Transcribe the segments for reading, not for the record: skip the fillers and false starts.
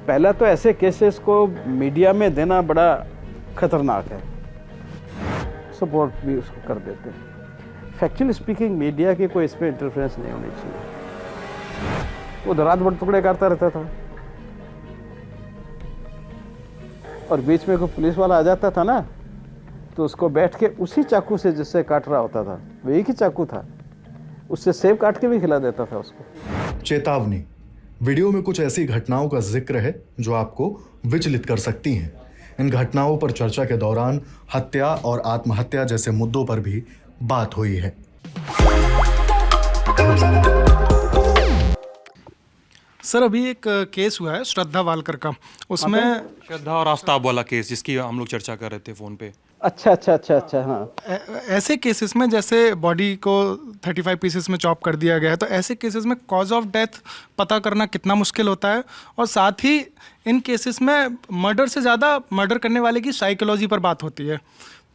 पहला तो ऐसे केसेस को मीडिया में देना बड़ा खतरनाक है, सपोर्ट भी उसको कर देते हैं। फैक्चुअली स्पीकिंग मीडिया की कोई इसमें इंटरफेरेंस नहीं होनी चाहिए। वो रात भर टुकड़े करता रहता था और बीच में कोई पुलिस वाला आ जाता था ना, तो उसको बैठ के उसी चाकू से जिससे काट रहा होता था, वो एक ही चाकू था, उससे सेब काट के भी खिला देता था उसको। चेतावनी, वीडियो में कुछ ऐसी घटनाओं का जिक्र है जो आपको विचलित कर सकती हैं। इन घटनाओं पर चर्चा के दौरान हत्या और आत्महत्या जैसे मुद्दों पर भी बात हुई है। सर, अभी एक केस हुआ है श्रद्धा वालकर का, उसमें श्रद्धा और आफ्ताब वाला केस जिसकी हम लोग चर्चा कर रहे थे फोन पे। अच्छा, हाँ। ऐसे केसेस में जैसे बॉडी को 35 पीसेस में चॉप कर दिया गया है, तो ऐसे केसेस में कॉज ऑफ डेथ पता करना कितना मुश्किल होता है, और साथ ही इन केसेस में मर्डर से ज़्यादा मर्डर करने वाले की साइकोलॉजी पर बात होती है,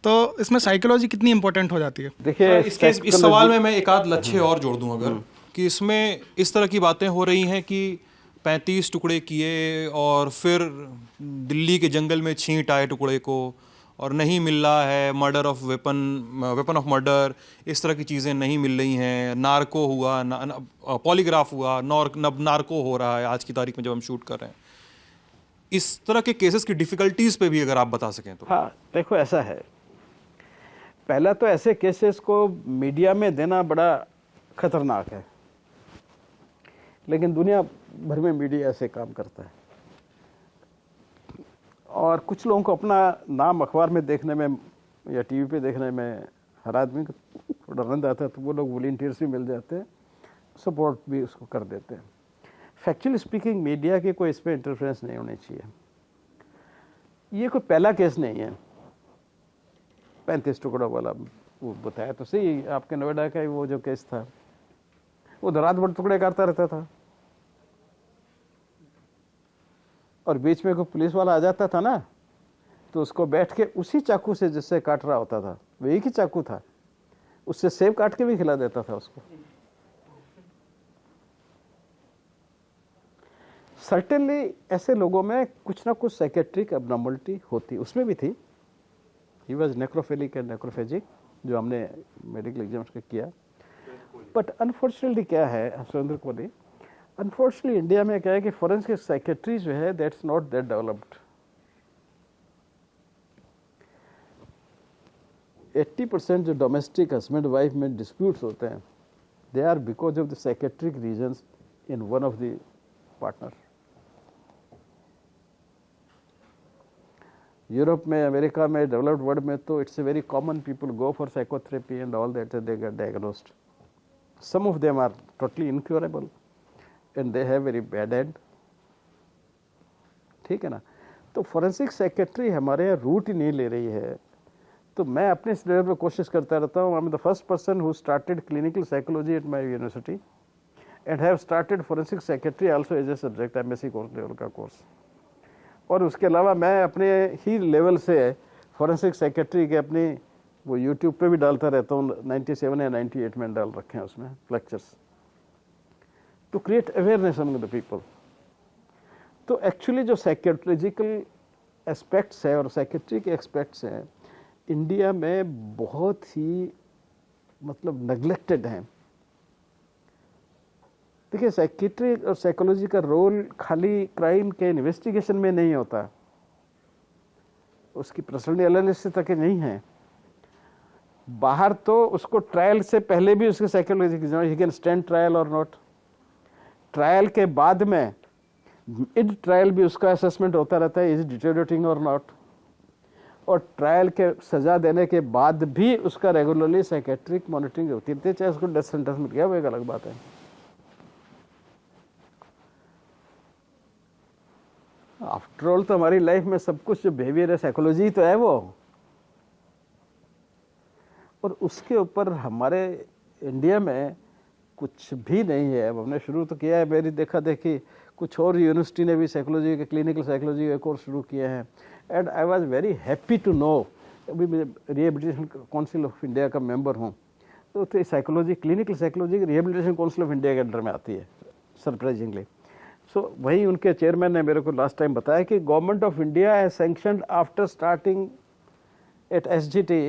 तो इसमें साइकोलॉजी कितनी इंपॉर्टेंट हो जाती है? देखिए, इस सवाल में मैं एक आध लक्ष्य और जोड़ दूं अगर, कि इसमें इस तरह की बातें हो रही हैं कि 35 टुकड़े किए और फिर दिल्ली के जंगल में छींट आए टुकड़े को और नहीं मिल रहा है, murder of weapon of murder, इस तरह की चीज़ें नहीं मिल रही हैं, नार्को हुआ, पॉलीग्राफ हुआ, नार्को हो रहा है आज की तारीख में जब हम शूट कर रहे हैं। इस तरह के केसेस की डिफ़िकल्टीज़ पे भी अगर आप बता सकें तो। हाँ, देखो ऐसा है, पहला तो ऐसे केसेस को मीडिया में देना बड़ा खतरनाक है, लेकिन दुनिया भर में मीडिया ऐसे काम करता है, और कुछ लोगों को अपना नाम अखबार में देखने में या टीवी पे देखने में हर आदमी को थोड़ा आनंद आता है, तो वो लोग वॉलंटियर्स भी मिल जाते हैं, सपोर्ट भी उसको कर देते हैं। फैक्चुअली स्पीकिंग मीडिया की कोई इसमें इंटरफेरेंस नहीं होनी चाहिए। ये कोई पहला केस नहीं है, 35 टुकड़ों वाला वो बताया तो सही, आपके नोएडा का वो जो केस था, वो रात भर टुकड़े करता रहता था और बीच में कोई पुलिस वाला आ जाता था ना, तो उसको बैठ के उसी चाकू से जिससे काट रहा होता था, वो एक ही चाकू था, उससे सेब काट के भी खिला देता था उसको। सर्टेनली ऐसे लोगों में कुछ ना कुछ साइकेट्रिक एबनॉर्मलिटी होती, उसमें भी थी। ही वॉज नेक्रोफिलिक एंड नेक्रोफेजिक, जो हमने मेडिकल एग्जाम्स का किया। बट अनफॉर्चुनेटली क्या है सुरेंद्र कोहली, अनफॉर्चुनेटली इंडिया में क्या है कि फॉरेंसिक साइकेट्री जो है दैट्स नॉट दैट डेवलप्ड। 80% जो डोमेस्टिक हस्बैंड वाइफ में डिस्प्यूट्स होते हैं, they are because of the psychiatric reasons in one of the partner. Europe में, अमेरिका में, डेवलप्ड वर्ल्ड में तो it's a very common, people go for psychotherapy and all that, they get diagnosed. Some of them are totally incurable and they have very bad end, ठीक है ना। तो forensic psychiatry हमारे यहाँ root ही नहीं ले रही है, तो मैं अपने इस लेवल पे कोशिश करता रहता हूँ। I am the first person who started clinical psychology at my university and have started forensic psychiatry also as a subject, MSc course level का कोर्स। और उसके अलावा मैं अपने ही लेवल से फोरेंसिक साइकेट्री के अपनी वो यूट्यूब पे भी डालता रहता हूँ, 97 या 98 में डाल रखे हैं उसमें lectures, to create awareness among the people. तो एक्चुअली जो साइकोलॉजिकल एस्पेक्ट्स है और साइकेट्रिक एस्पेक्ट्स हैं, इंडिया में बहुत ही मतलब नेग्लेक्टेड हैं। देखिए, साइकेट्री और साइकोलॉजी का रोल खाली क्राइम के इन्वेस्टिगेशन में नहीं होता, उसकी पर्सनल एनालिसिस तक नहीं है। बाहर तो उसको ट्रायल से पहले भी उसके साइकोलॉजी की ही कैन स्टैंड ट्रायल और नॉट, ट्रायल के बाद में इड ट्रायल भी उसका असेसमेंट होता रहता है, इज डिटेरियोरेटिंग और नॉट, और ट्रायल के सजा देने के बाद भी उसका रेगुलरली साइकेट्रिक मॉनिटरिंग होती है, चाहे उसको डेथ सेंटेंस मिल गया वो एक अलग बात है। आफ्टर ऑल तो हमारी लाइफ में सब कुछ जो बिहेवियर है साइकोलॉजी तो है वो, और उसके ऊपर हमारे इंडिया में कुछ भी नहीं है। अब हमने शुरू तो किया है, मेरी देखा देखी कुछ और यूनिवर्सिटी ने भी साइकोलॉजी के क्लिनिकल साइकोलॉजी के कोर्स शुरू किए हैं, and I was very happy to know, अभी मैं रिहेबिलिटेशन काउंसिल ऑफ इंडिया का मेंबर हूँ, तो psychology, clinical psychology rehabilitation council of India के अंडर में आती है सरप्राइजिंगली। सो वही उनके चेयरमैन ने मेरे को लास्ट टाइम बताया कि government of India has sanctioned after starting at SGT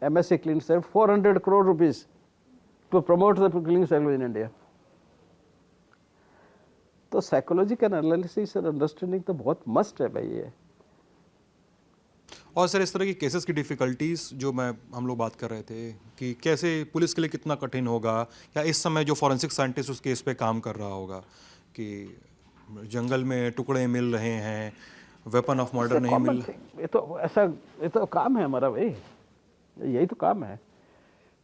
MSc Clean Science 400 crore rupees to promote the clinical psychology in India. तो साइकोलॉजिकल एनालिसिस और अंडरस्टैंडिंग तो बहुत मस्ट है भाई ये। और सर इस तरह की केसेस की डिफ़िकल्टीज जो हम लोग बात कर रहे थे कि कैसे पुलिस के लिए कितना कठिन होगा, या इस समय जो फॉरेंसिक साइंटिस्ट उस केस पे काम कर रहा होगा कि जंगल में टुकड़े मिल रहे हैं, वेपन ऑफ मर्डर नहीं मिल। ये तो ऐसा, ये तो काम है हमारा भाई, यही तो काम है।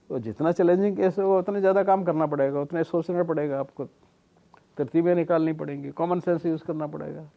तो जितना चैलेंजिंग केस होगा उतना ज़्यादा काम करना पड़ेगा, उतना सोचना पड़ेगा, आपको तरतीबें निकालनी पड़ेंगी, कॉमन सेंस यूज़ करना पड़ेगा।